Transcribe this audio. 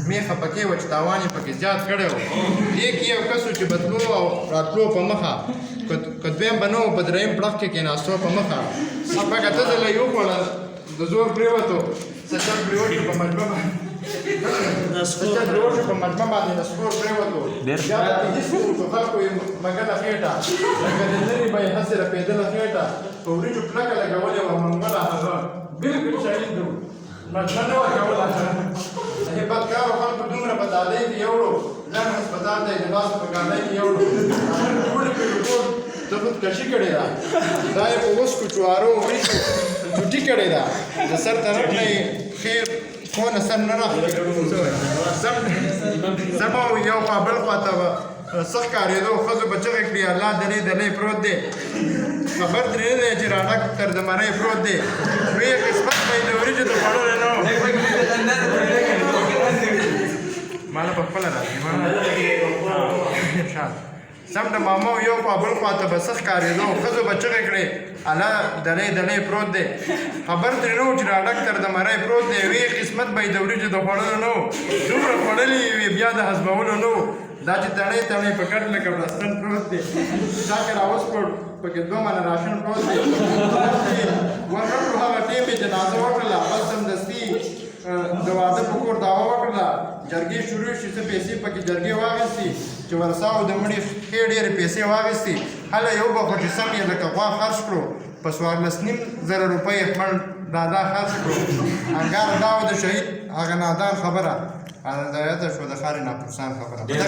میخه پکې وه چې تاوان یې پکې زیات کړی و دې کې یو کس و چې بتلو او راتلو په مخه که دویم به نه و په درېیم پړق کې کېناستو په مخه هغه اته ځله یې وخوړل د زور پرېوتو سچل پرېوت په مجمع باندې د سپور پرېوتو بیا پکې هېڅ په خلکو یې مګله خېټه لکه د لرې به یې هسې رپېدله خېټه په وریجو کلکه لګولې وه منګله هغه بلکل شهید و مجمع نه وه کوله هیبتکارو خلکو دومره په دالۍ کې یوړو لنډ هسپتال ته یې د باسو په ګاډۍ کې یوړو ټولې پرې ټول د خودکشي کړې ده دا یې په وسکو چوارو وریجو چوټي کړې ده د سر طرف نه یې خیر خونه سر نه راخلي زما یو خوا بل خوا ته به څه ښکارېدو ښځو به چغې کړي الله دلې دلې پروت دی خبر ترې نه دی چې راډک تر زمرۍ پروت دی لوی قسمت به یې د وریجو د خوړلو نه ما له په خپله راځي سم د مامو یو خوا بل خوا ته به څه ښکارېدو ښځو به چغې کړې الله دلې دلې پروت دی خبر ترې نه و چې راډک تر د مرۍ پروت دی وی قسمت به یې د وریجو د خوړلو نه و دومره خوړلي وي بیا د هضمولو نه و دا چې تڼۍ تڼۍ په کټ لکه بړستن پروت دی دا که راوسپړ پکې 2 منه راشن پروت دی ورنکړو هغه ټیم یې جنازه وکړله بس سمدستي د واده په کور دعوه وکړله جرګې شروع شي څه پیسې پکې جرګې واخیستې چې ورساو د مړي ښې ډېرې پیسې واخیستې هله یو به خو چې سم یې لکه غوا خرڅ کړو په 14,500 روپۍ خپل دادا خرڅ کړو انګاره دا و د شهید هغه نادان خبره دا یاده شو د ښاري ناپرسان خبره